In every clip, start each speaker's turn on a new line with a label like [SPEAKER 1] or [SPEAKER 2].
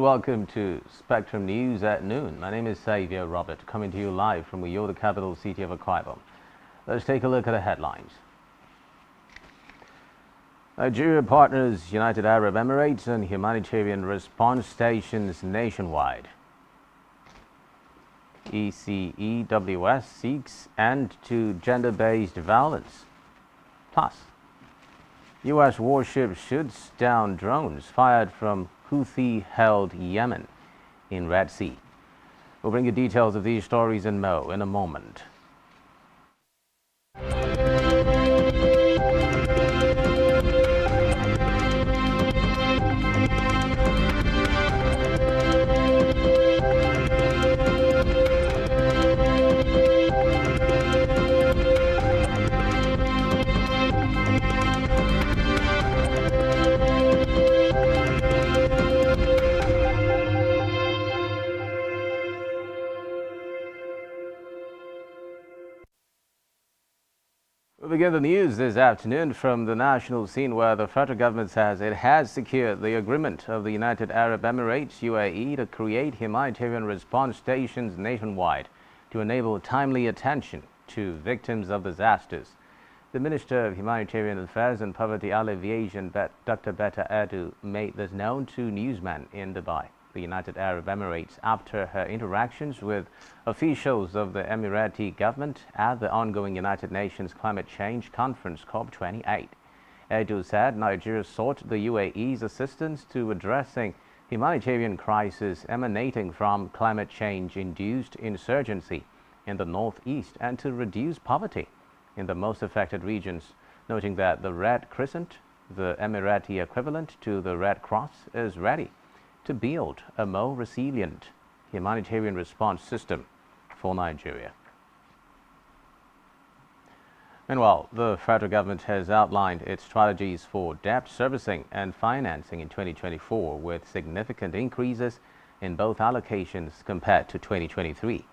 [SPEAKER 1] welcome to Spectrum News at noon. My name is Xavier Robert, coming to you live from the capital city of Akwa Ibom. Let's take a look at the headlines. Nigeria partners United Arab Emirates and humanitarian response stations nationwide. ECEWS seeks end to gender-based violence. Plus, U.S. warship shoots down drones fired from Houthi-held Yemen in Red Sea. We'll bring you details of these stories and more in a moment. We begin the news this afternoon from the national scene, where the federal government says it has secured the agreement of the United Arab Emirates (UAE) to create humanitarian response stations nationwide to enable timely attention to victims of disasters. The Minister of Humanitarian Affairs and Poverty Alleviation, Dr. Betta Edu, made this known to newsmen in Dubai, the United Arab Emirates, after her interactions with officials of the Emirati government at the ongoing United Nations Climate Change Conference COP28. Edu said Nigeria sought the UAE's assistance to addressing humanitarian crisis emanating from climate change-induced insurgency in the northeast and to reduce poverty in the most affected regions, noting that the Red Crescent, the Emirati equivalent to the Red Cross, is ready to build a more resilient humanitarian response system for Nigeria. Meanwhile, the federal government has outlined its strategies for debt servicing and financing in 2024, with significant increases in both allocations compared to 2023.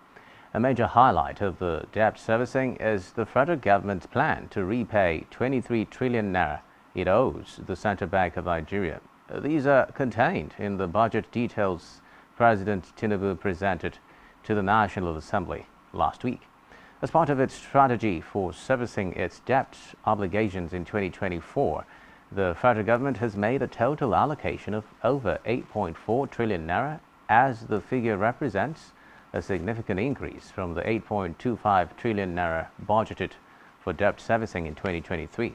[SPEAKER 1] A major highlight of the debt servicing is the federal government's plan to repay 23 trillion naira it owes the Central Bank of Nigeria. These are contained in the budget details President Tinubu presented to the National Assembly last week. As part of its strategy for servicing its debt obligations in 2024, the federal government has made a total allocation of over 8.4 trillion naira, as the figure represents a significant increase from the 8.25 trillion naira budgeted for debt servicing in 2023.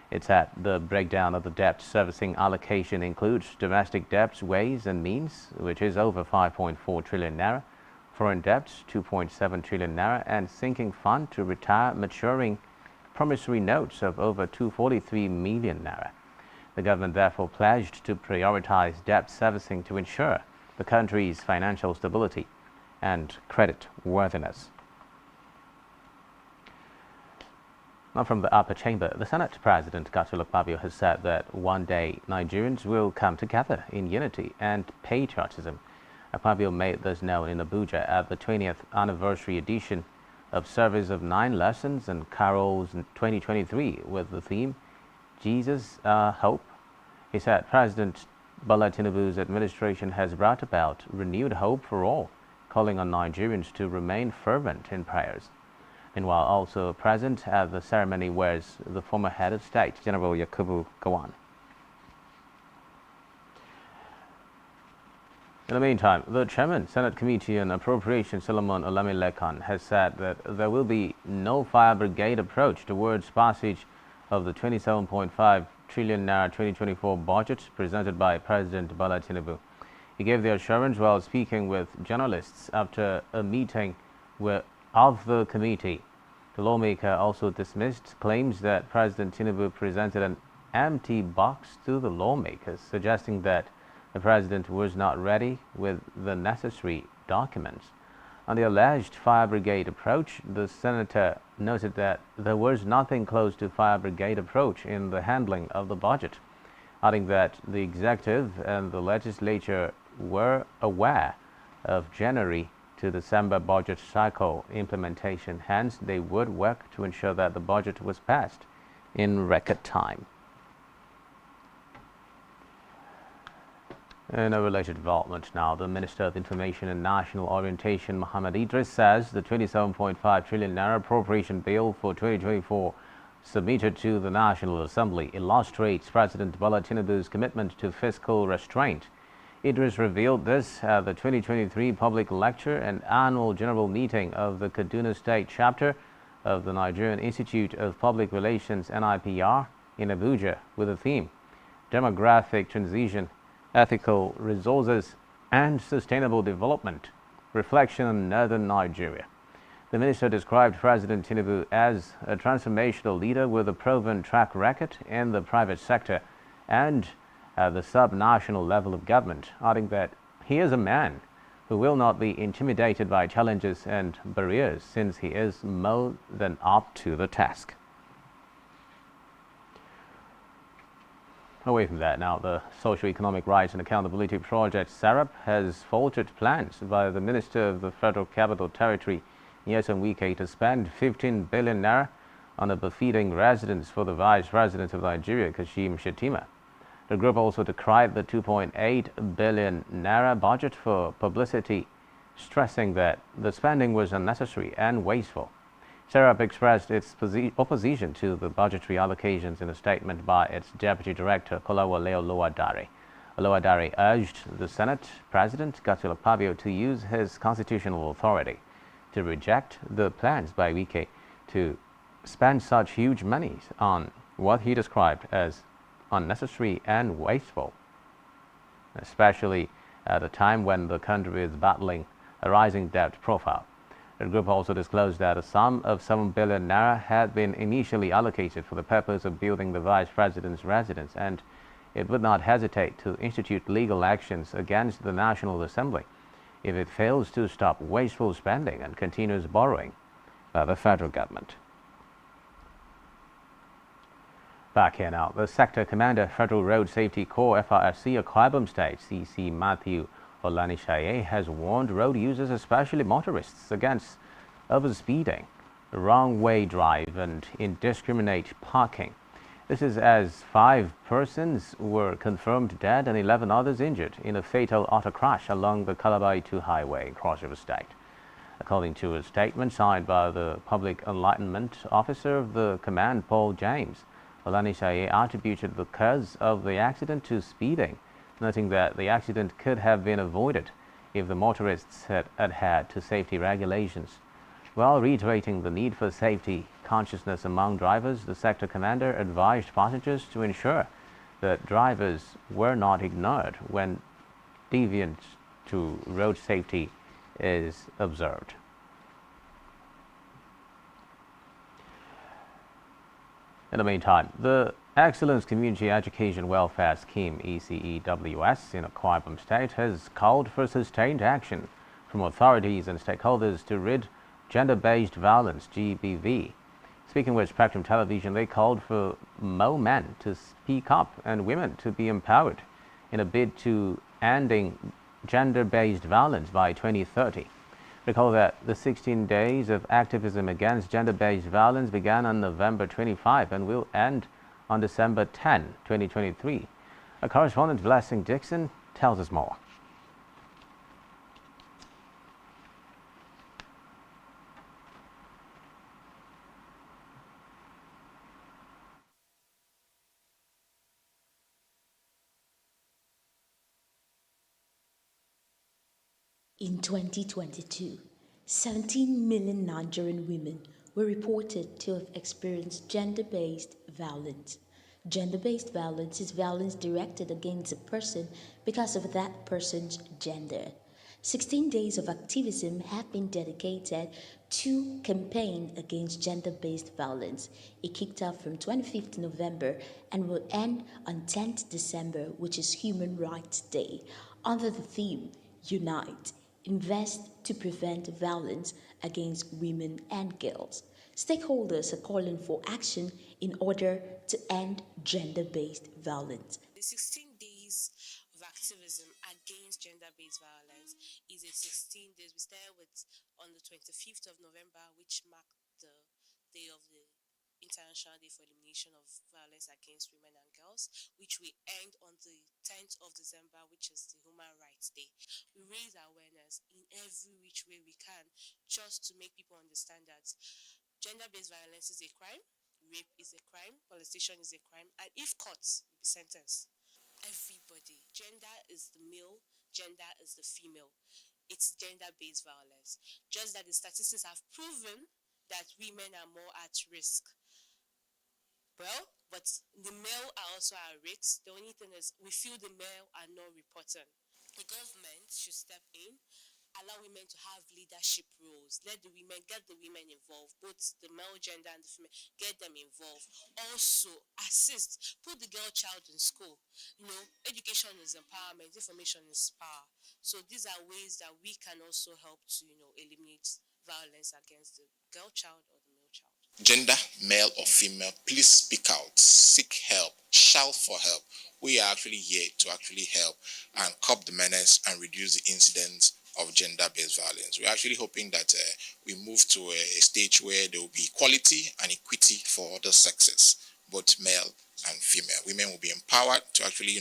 [SPEAKER 1] It said the breakdown of the debt servicing allocation includes domestic debts, ways and means, which is over 5.4 trillion naira, foreign debts 2.7 trillion naira, and sinking fund to retire maturing promissory notes of over 243 million naira. The government therefore pledged to prioritize debt servicing to ensure the country's financial stability and credit worthiness. Now, from the upper chamber, the Senate President Godswill Akpabio has said that one day Nigerians will come together in unity and patriotism. Akpabio made this known in Abuja at the 20th anniversary edition of Service of 9 Lessons and Carols in 2023 with the theme Jesus Hope. He said President Bola Tinubu's administration has brought about renewed hope for all, calling on Nigerians to remain fervent in prayers. Meanwhile, also present at the ceremony was the former head of state, General Yakubu Gowon. In the meantime, the Chairman, Senate Committee on Appropriations, Solomon Olamilekan, has said that there will be no fire brigade approach towards passage of the 27.5 trillion naira 2024 budget presented by President Bola Tinubu. He gave the assurance while speaking with journalists after a meeting of the committee. The lawmaker also dismissed claims that President Tinubu presented an empty box to the lawmakers, suggesting that the president was not ready with the necessary documents. On the alleged fire brigade approach, the senator noted that there was nothing close to fire brigade approach in the handling of the budget, adding that the executive and the legislature were aware of January to December budget cycle implementation. Hence, they would work to ensure that the budget was passed in record time. In a related development now, the Minister of Information and National Orientation, Mohammed Idris, says the 27.5 trillion naira appropriation bill for 2024 submitted to the National Assembly illustrates President Bola Tinubu's commitment to fiscal restraint. Idris revealed this at the 2023 public lecture and annual general meeting of the Kaduna State chapter of the Nigerian Institute of Public Relations (NIPR) in Abuja with the theme Demographic Transition, Ethical Resources and Sustainable Development, Reflection on Northern Nigeria. The minister described President Tinubu as a transformational leader with a proven track record in the private sector and at the sub-national level of government, adding that he is a man who will not be intimidated by challenges and barriers since he is more than up to the task. Away from that now, the Socio-Economic Rights and Accountability Project (SARAP) has faltered plans by the Minister of the Federal Capital Territory, Nyesom Wike, to spend 15 billion naira on a befitting residence for the Vice President of Nigeria, Kashim Shettima. The group also decried the 2.8 billion naira budget for publicity, stressing that the spending was unnecessary and wasteful. SARAP expressed its opposition to the budgetary allocations in a statement by its Deputy Director, Kolawole Oluwadare. Oluwadare urged the Senate President, Godswill Akpabio, to use his constitutional authority to reject the plans by Wike to spend such huge monies on what he described as unnecessary and wasteful, especially at a time when the country is battling a rising debt profile. The group also disclosed that a sum of 7 billion naira had been initially allocated for the purpose of building the Vice President's residence, and it would not hesitate to institute legal actions against the National Assembly if it fails to stop wasteful spending and continuous borrowing by the federal government. Back here now, the Sector Commander, Federal Road Safety Corps (FRSC) Akwa Ibom State, CC Matthew Olanishaye, has warned road users, especially motorists, against overspeeding, wrong-way drive and indiscriminate parking. This is as 5 persons were confirmed dead and 11 others injured in a fatal auto crash along the Calabar-2 highway in Cross River State. According to a statement signed by the Public Enlightenment Officer of the command, Paul James, Olanishaye attributed the cause of the accident to speeding, noting that the accident could have been avoided if the motorists had adhered to safety regulations. While reiterating the need for safety consciousness among drivers, the sector commander advised passengers to ensure that drivers were not ignored when deviance to road safety is observed. In the meantime, the Excellence Community Education Welfare Scheme (ECEWS) in Akwa Ibom State has called for sustained action from authorities and stakeholders to rid gender-based violence (GBV). Speaking with Spectrum Television, they called for more men to speak up and women to be empowered in a bid to ending gender-based violence by 2030. Recall that the 16 days of activism against gender-based violence began on November 25 and will end on December 10, 2023. Our correspondent Blessing Dixon tells us more.
[SPEAKER 2] In 2022, 17 million Nigerian women were reported to have experienced gender-based violence. Gender-based violence is violence directed against a person because of that person's gender. 16 days of activism have been dedicated to campaign against gender-based violence. It kicked off from 25th November and will end on 10th December, which is Human Rights Day, under the theme, Unite. Invest to prevent violence against women and girls. Stakeholders are calling for action in order to end gender-based violence.
[SPEAKER 3] The 16 days of activism against gender-based violence is a 16 days. We started with on the 25th of November, which marked the day of the International Day for Elimination of Violence Against Women and Girls, which we end on the 10th of December, which is the Human Rights Day. We raise awareness in every which way we can, just to make people understand that gender-based violence is a crime, rape is a crime, molestation is a crime, and if caught, you'll be sentenced. Everybody. Gender is the male, gender is the female. It's gender-based violence. Just that the statistics have proven that women are more at risk. Well, but the male are also at risk. The only thing is we feel the male are not reporting. The government should step in, allow women to have leadership roles. Let the women, get the women involved, both the male gender and the female, get them involved. Also, assist, put the girl child in school. Education is empowerment, information is power. So these are ways that we can also help to, eliminate violence against the girl child or the male child.
[SPEAKER 4] Gender, male or female, please speak out, seek help, shout for help. We are actually here to actually help and curb the menace and reduce the incidence of gender-based violence. We're actually hoping that we move to a stage where there will be equality and equity for other sexes, both male and female. Women will be empowered to actually,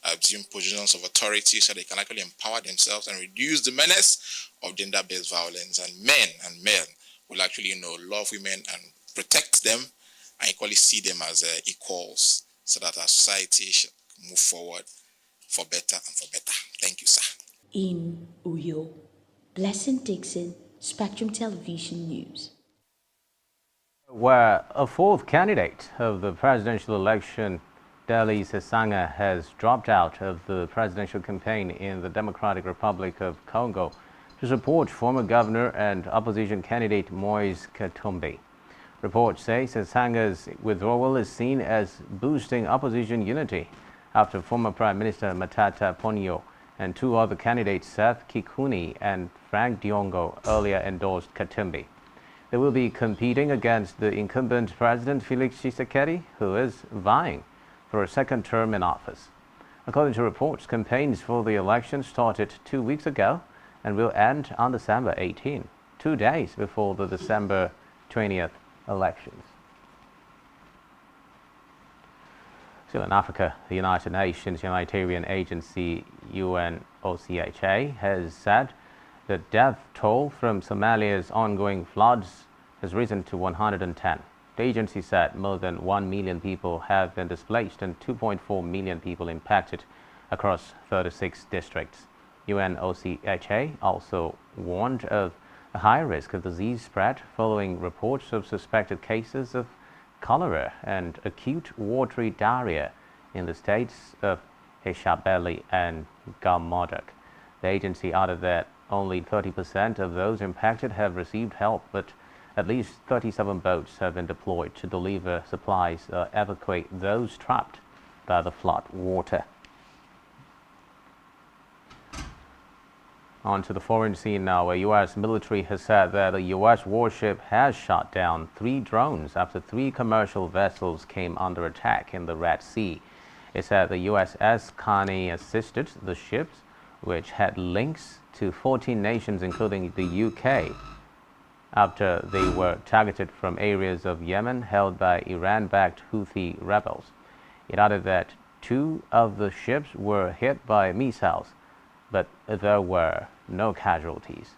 [SPEAKER 4] assume positions of authority so they can actually empower themselves and reduce the menace of gender-based violence. And men will actually, love women and protect them and equally see them as equals so that our society should move forward for better and for better. Thank you, sir.
[SPEAKER 2] In Uyo, Blessing Dixon, Spectrum Television News.
[SPEAKER 1] Where a fourth candidate of the presidential election, Deli Sesanga, has dropped out of the presidential campaign in the Democratic Republic of Congo to support former governor and opposition candidate Moise Katumbi. Reports say Sesanga's withdrawal is seen as boosting opposition unity after former Prime Minister Matata Ponyo and two other candidates, Seth Kikuni and Frank Diongo, earlier endorsed Katumbi. They will be competing against the incumbent President Felix Tshisekedi, who is vying for a second term in office. According to reports, campaigns for the election started 2 weeks ago and will end on December 18, 2 days before the December 20th elections. Still in Africa, the United Nations humanitarian agency UNOCHA has said the death toll from Somalia's ongoing floods has risen to 110. The agency said more than 1 million people have been displaced and 2.4 million people impacted across 36 districts. UNOCHA also warned of a high risk of disease spread following reports of suspected cases of cholera and acute watery diarrhea in the states of Hishabelle and Galmudug. The agency added that only 30% of those impacted have received help, but at least 37 boats have been deployed to deliver supplies or evacuate those trapped by the flood water. On to the foreign scene now, where U.S. military has said that a U.S. warship has shot down 3 drones after 3 commercial vessels came under attack in the Red Sea. It said the USS Carney assisted the ships, which had links to 14 nations, including the UK, after they were targeted from areas of Yemen held by Iran-backed Houthi rebels. It added that 2 of the ships were hit by missiles, but there were no casualties.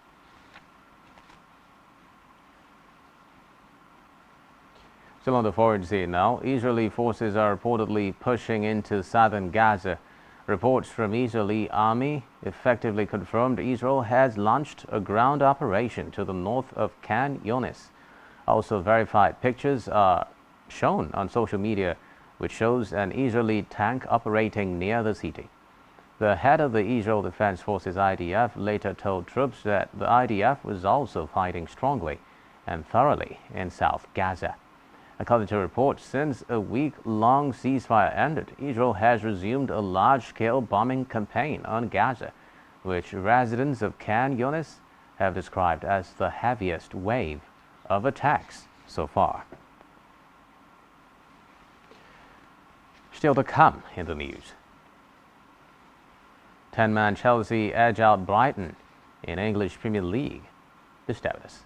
[SPEAKER 1] Still on the foreign scene now, Israeli forces are reportedly pushing into southern Gaza. Reports from Israeli army effectively confirmed Israel has launched a ground operation to the north of Khan Younis. Also, verified pictures are shown on social media, which shows an Israeli tank operating near the city. The head of the Israel Defense Forces IDF later told troops that the IDF was also fighting strongly and thoroughly in South Gaza. According to reports, since a week-long ceasefire ended, Israel has resumed a large-scale bombing campaign on Gaza, which residents of Khan Younis have described as the heaviest wave of attacks so far. Still to come in the news. 10-man Chelsea edge out Brighton in English Premier League. This status.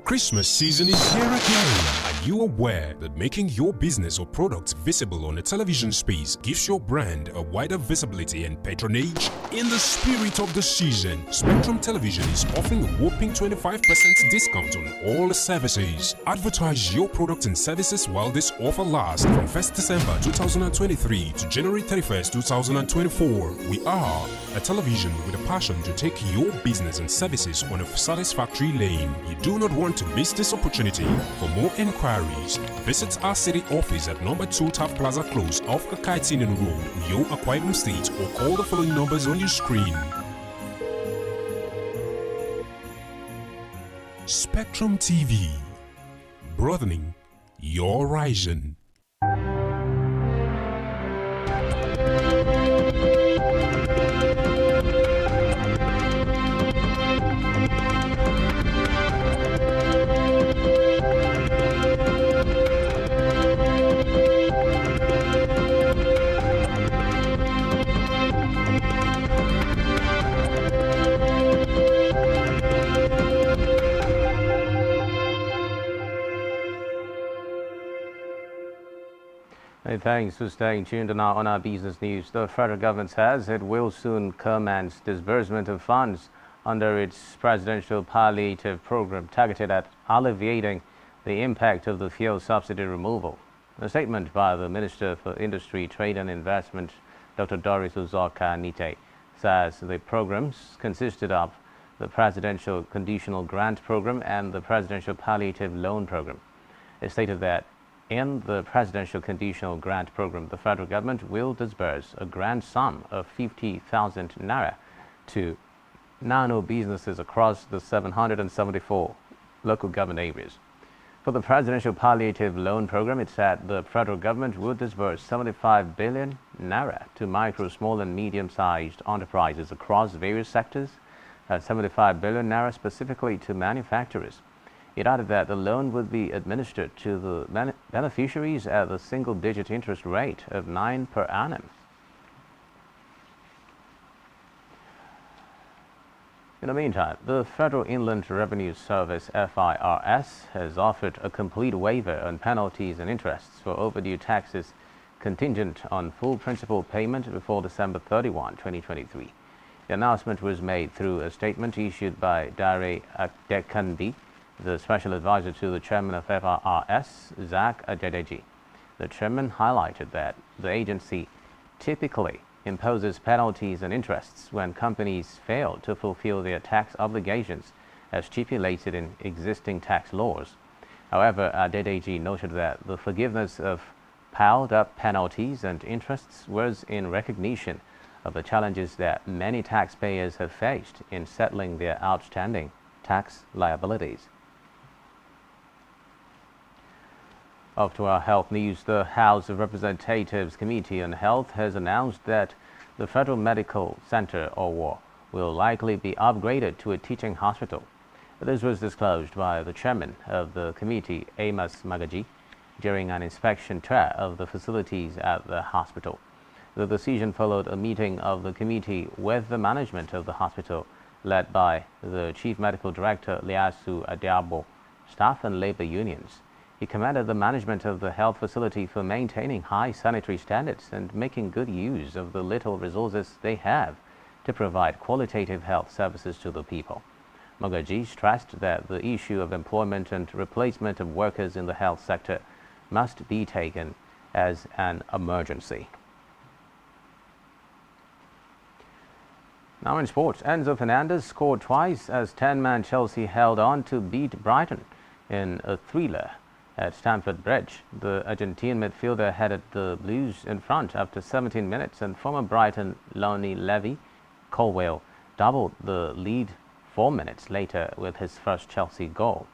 [SPEAKER 5] Christmas season is here again. Are you aware that making your business or products visible on a television space gives your brand a wider visibility and patronage? In the spirit of the season, Spectrum Television is offering a whopping 25% discount on all services. Advertise your products and services while this offer lasts from 1st December 2023 to January 31st, 2024. We are a television with a passion to take your business and services on a satisfactory lane. You do not want to miss this opportunity. For more enquiries, visit our city office at number 2 Taft Plaza Close off Akaitinen Road, Uyo, Akwa Ibom State, or call the following numbers on your screen. Spectrum TV, broadening your horizon.
[SPEAKER 1] Hey, thanks for staying tuned now on our business news. The federal government says it will soon commence disbursement of funds under its presidential palliative program targeted at alleviating the impact of the fuel subsidy removal. A statement by the Minister for Industry, Trade and Investment, Dr. Doris Uzoka-Nite, says the programs consisted of the Presidential Conditional Grant Program and the Presidential Palliative Loan Program. It stated that in the Presidential Conditional Grant Program, the federal government will disburse a grand sum of 50,000 naira to nano businesses across the 774 local government areas. For the Presidential Palliative Loan Program, it said the federal government would disburse 75 billion naira to micro, small and medium-sized enterprises across various sectors, 75 billion naira specifically to manufacturers. It added that the loan would be administered to the beneficiaries at the single-digit interest rate of 9% per annum. In the meantime, the Federal Inland Revenue Service (FIRS) has offered a complete waiver on penalties and interests for overdue taxes contingent on full principal payment before December 31, 2023. The announcement was made through a statement issued by Dare Adekanbi, the special advisor to the chairman of FIRS, Zach Adedeji. The chairman highlighted that the agency typically imposes penalties and interests when companies fail to fulfill their tax obligations as stipulated in existing tax laws. However, Adedeji noted that the forgiveness of piled-up penalties and interests was in recognition of the challenges that many taxpayers have faced in settling their outstanding tax liabilities. Off to our health news. The House of Representatives Committee on Health has announced that the Federal Medical Center, OWO, will likely be upgraded to a teaching hospital. This was disclosed by the chairman of the committee, Amos Magaji, during an inspection tour of the facilities at the hospital. The decision followed a meeting of the committee with the management of the hospital, led by the Chief Medical Director, Liasu Adiabo, staff and labor unions. He commended the management of the health facility for maintaining high sanitary standards and making good use of the little resources they have to provide qualitative health services to the people. Magaji stressed that the issue of employment and replacement of workers in the health sector must be taken as an emergency. Now in sports, Enzo Fernandez scored twice as 10-man Chelsea held on to beat Brighton in a thriller at Stamford Bridge. The Argentine midfielder headed the Blues in front after 17 minutes, and former Brighton Lonnie Levy Colwell doubled the lead 4 minutes later with his first Chelsea goal.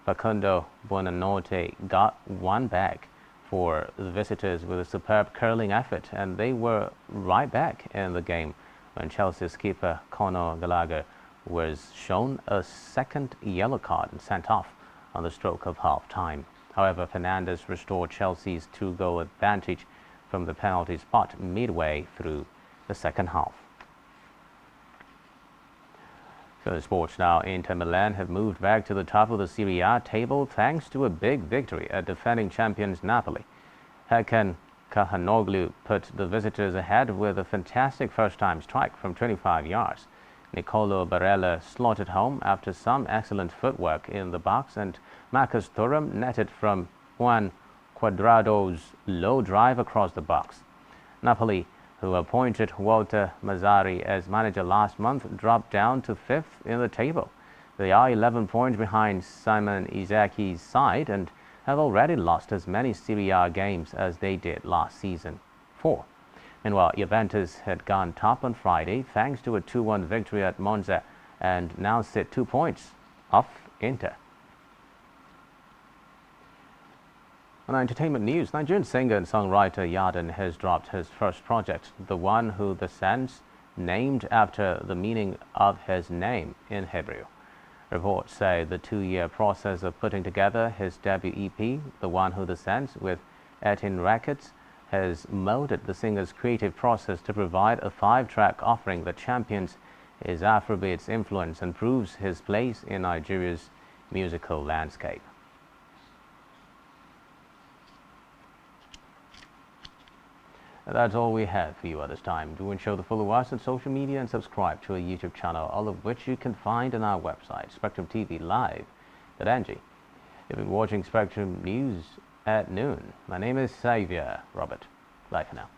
[SPEAKER 1] Facundo Buonanotte got one back for the visitors with a superb curling effort, and they were right back in the game when Chelsea's keeper Conor Gallagher was shown a second yellow card and sent off on the stroke of half-time. However, Fernandes restored Chelsea's 2-goal advantage from the penalty spot midway through the second half. So sports now, Inter Milan have moved back to the top of the Serie A table thanks to a big victory at defending champions Napoli. Hakan Çalhanoğlu put the visitors ahead with a fantastic first-time strike from 25 yards. Nicolo Barella slotted home after some excellent footwork in the box, and Marcus Thuram netted from Juan Cuadrado's low drive across the box. Napoli, who appointed Walter Mazzarri as manager last month, dropped down to 5th in the table. They are 11 points behind Simon Inzaghi's side and have already lost as many Serie A games as they did last season, 4. Meanwhile, Juventus had gone top on Friday thanks to a 2-1 victory at Monza and now sit 2 points off Inter. On entertainment news, Nigerian singer and songwriter Yarden has dropped his first project, the one who the Sands named after the meaning of his name in Hebrew. Reports say the 2-year process of putting together his debut EP, The One Who the Sands, with 18 records, has molded the singer's creative process to provide a 5-track offering that champions his Afrobeats influence and proves his place in Nigeria's musical landscape. That's all we have for you at this time. Do ensure to follow us on social media and subscribe to our YouTube channel, all of which you can find on our website, SpectrumTv Live.ng. You've been watching Spectrum News at noon. My name is Xavier Robert. Bye for now.